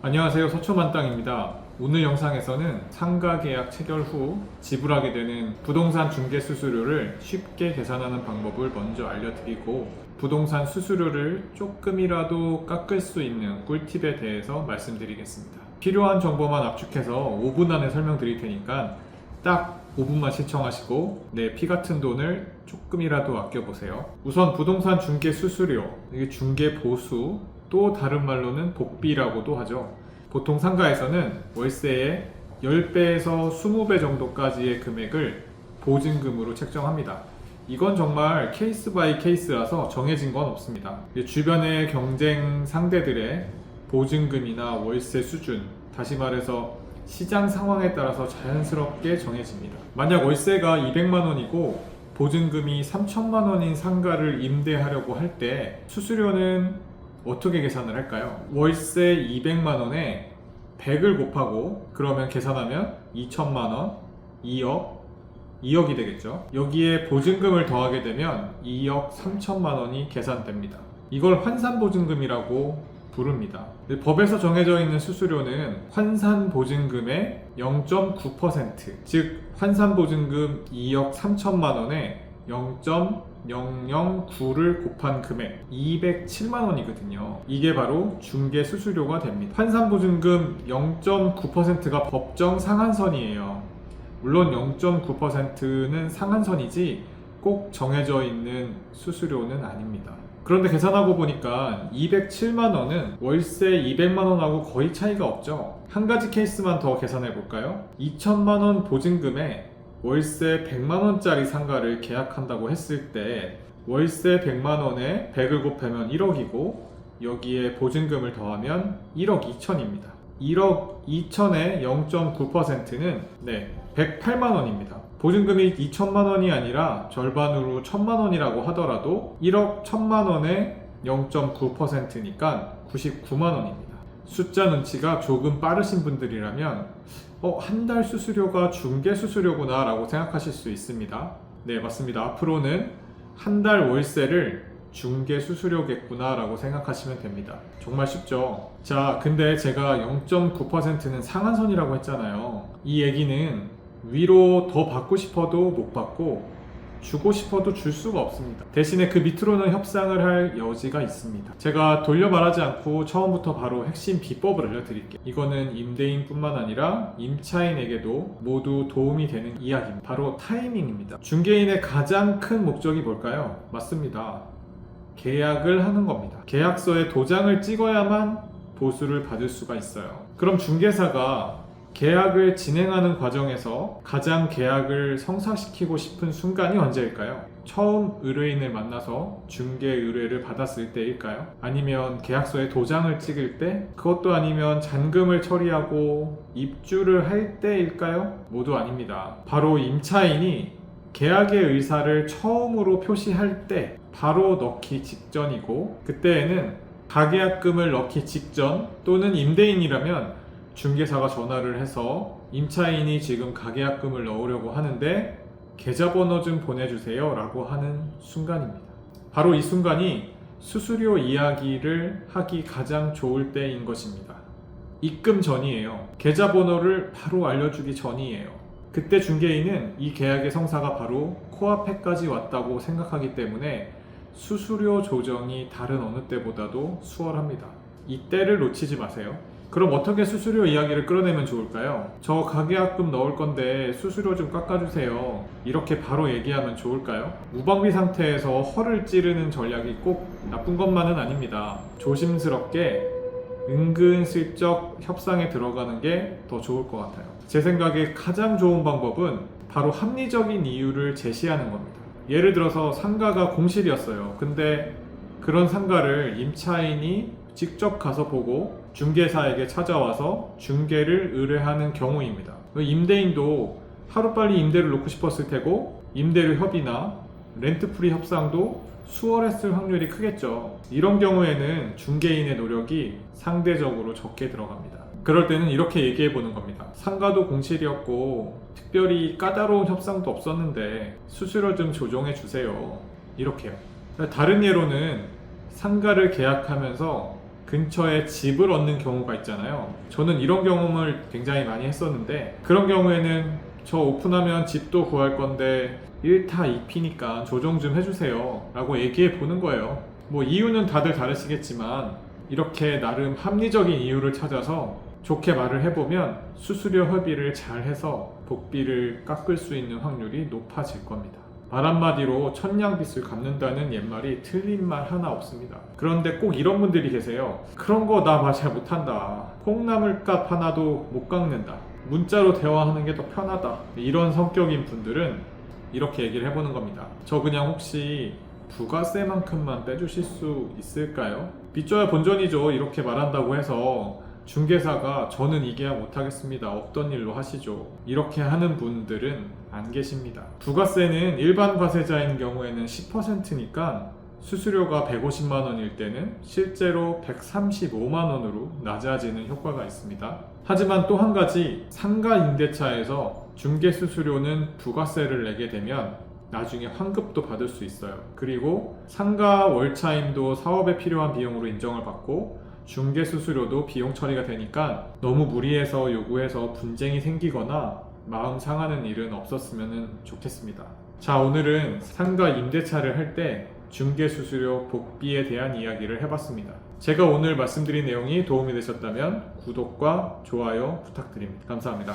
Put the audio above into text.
안녕하세요, 서초만땅입니다. 오늘 영상에서는 상가 계약 체결 후 지불하게 되는 부동산 중개 수수료를 쉽게 계산하는 방법을 먼저 알려드리고, 부동산 수수료를 조금이라도 깎을 수 있는 꿀팁에 대해서 말씀드리겠습니다. 필요한 정보만 압축해서 5분 안에 설명드릴 테니까 딱 5분만 시청하시고 내 피 같은 돈을 조금이라도 아껴보세요. 우선 부동산 중개 수수료, 이게 중개 보수, 또 다른 말로는 복비라고도 하죠. 보통 상가에서는 월세의 10배에서 20배 정도까지의 금액을 보증금으로 책정합니다. 이건 정말 케이스 바이 케이스라서 정해진 건 없습니다. 주변의 경쟁 상대들의 보증금이나 월세 수준, 다시 말해서 시장 상황에 따라서 자연스럽게 정해집니다. 만약 월세가 200만 원이고 보증금이 3천만 원인 상가를 임대하려고 할 때 수수료는 어떻게 계산을 할까요? 월세 200만 원에 100을 곱하고 그러면 계산하면 2천만 원, 2억이 되겠죠. 여기에 보증금을 더하게 되면 2억 3천만 원이 계산됩니다. 이걸 환산보증금이라고 부릅니다. 법에서 정해져 있는 수수료는 환산보증금의 0.9%, 즉 환산보증금 2억 3천만 원에 0.009를 곱한 금액 207만 원이거든요. 이게 바로 중개 수수료가 됩니다. 환산보증금 0.9%가 법정 상한선이에요. 물론 0.9%는 상한선이지 꼭 정해져 있는 수수료는 아닙니다. 그런데 계산하고 보니까 207만 원은 월세 200만 원하고 거의 차이가 없죠. 한 가지 케이스만 더 계산해 볼까요? 2천만 원 보증금에 월세 100만 원짜리 상가를 계약한다고 했을 때 월세 100만 원에 100을 곱하면 1억이고 여기에 보증금을 더하면 1억 2천입니다. 1억 2천의 0.9%는 108만 원입니다. 보증금이 2천만 원이 아니라 절반으로 1천만 원이라고 하더라도 1억 1천만 원의 0.9%니까 99만 원입니다. 숫자 눈치가 조금 빠르신 분들이라면 한 달 수수료가 중개 수수료구나 라고 생각하실 수 있습니다. 네, 맞습니다. 앞으로는 한 달 월세를 중개 수수료겠구나 라고 생각하시면 됩니다. 정말 쉽죠? 자, 근데 제가 0.9%는 상한선이라고 했잖아요. 이 얘기는 위로 더 받고 싶어도 못 받고 주고 싶어도 줄 수가 없습니다. 대신에 그 밑으로는 협상을 할 여지가 있습니다. 제가 돌려 말하지 않고 처음부터 바로 핵심 비법을 알려드릴게요. 이거는 임대인뿐만 아니라 임차인에게도 모두 도움이 되는 이야기입니다. 바로 타이밍입니다. 중개인의 가장 큰 목적이 뭘까요? 맞습니다. 계약을 하는 겁니다. 계약서에 도장을 찍어야만 보수를 받을 수가 있어요. 그럼 중개사가 계약을 진행하는 과정에서 가장 계약을 성사시키고 싶은 순간이 언제일까요? 처음 의뢰인을 만나서 중개 의뢰를 받았을 때일까요? 아니면 계약서에 도장을 찍을 때? 그것도 아니면 잔금을 처리하고 입주를 할 때일까요? 모두 아닙니다. 바로 임차인이 계약의 의사를 처음으로 표시할 때 바로 넣기 직전이고, 그때에는 가계약금을 넣기 직전 또는 임대인이라면 중개사가 전화를 해서 임차인이 지금 가계약금을 넣으려고 하는데 계좌번호 좀 보내주세요 라고 하는 순간입니다. 바로 이 순간이 수수료 이야기를 하기 가장 좋을 때인 것입니다. 입금 전이에요. 계좌번호를 바로 알려주기 전이에요. 그때 중개인은 이 계약의 성사가 바로 코앞에까지 왔다고 생각하기 때문에 수수료 조정이 다른 어느 때보다도 수월합니다. 이 때를 놓치지 마세요. 그럼 어떻게 수수료 이야기를 끌어내면 좋을까요? 저 가계약금 넣을 건데 수수료 좀 깎아주세요. 이렇게 바로 얘기하면 좋을까요? 무방비 상태에서 허를 찌르는 전략이 꼭 나쁜 것만은 아닙니다. 조심스럽게 은근슬쩍 협상에 들어가는 게 더 좋을 것 같아요. 제 생각에 가장 좋은 방법은 바로 합리적인 이유를 제시하는 겁니다. 예를 들어서 상가가 공실이었어요. 근데 그런 상가를 임차인이 직접 가서 보고 중개사에게 찾아와서 중개를 의뢰하는 경우입니다. 임대인도 하루빨리 임대를 놓고 싶었을 테고 임대료 협의나 렌트프리 협상도 수월했을 확률이 크겠죠. 이런 경우에는 중개인의 노력이 상대적으로 적게 들어갑니다. 그럴 때는 이렇게 얘기해 보는 겁니다. 상가도 공실이었고 특별히 까다로운 협상도 없었는데 수수료 좀 조정해 주세요. 이렇게요. 다른 예로는 상가를 계약하면서 그 근처에 집을 얻는 경우가 있잖아요. 저는 이런 경험을 굉장히 많이 했었는데, 그런 경우에는 저 오픈하면 집도 구할 건데 1타 2피니까 조정 좀 해주세요 라고 얘기해 보는 거예요. 뭐 이유는 다들 다르시겠지만 이렇게 나름 합리적인 이유를 찾아서 좋게 말을 해보면 수수료 협의를 잘 해서 복비를 깎을 수 있는 확률이 높아질 겁니다. 말 한마디로 천냥빚을 갚는다는 옛말이 틀린 말 하나 없습니다. 그런데 꼭 이런 분들이 계세요. 그런 거 나 말 잘 못한다. 콩나물값 하나도 못 깎는다. 문자로 대화하는 게 더 편하다. 이런 성격인 분들은 이렇게 얘기를 해보는 겁니다. 저 그냥 혹시 부가세만큼만 빼주실 수 있을까요? 빚져야 본전이죠. 이렇게 말한다고 해서 중개사가 저는 이 계약 못하겠습니다. 없던 일로 하시죠. 이렇게 하는 분들은 안 계십니다. 부가세는 일반 과세자인 경우에는 10%니까 수수료가 150만 원일 때는 실제로 135만 원으로 낮아지는 효과가 있습니다. 하지만 또 한 가지, 상가 임대차에서 중개 수수료는 부가세를 내게 되면 나중에 환급도 받을 수 있어요. 그리고 상가 월차임도 사업에 필요한 비용으로 인정을 받고 중개 수수료도 비용 처리가 되니까 너무 무리해서 요구해서 분쟁이 생기거나 마음 상하는 일은 없었으면 좋겠습니다. 자, 오늘은 상가 임대차를 할 때 중개 수수료 복비에 대한 이야기를 해봤습니다. 제가 오늘 말씀드린 내용이 도움이 되셨다면 구독과 좋아요 부탁드립니다. 감사합니다.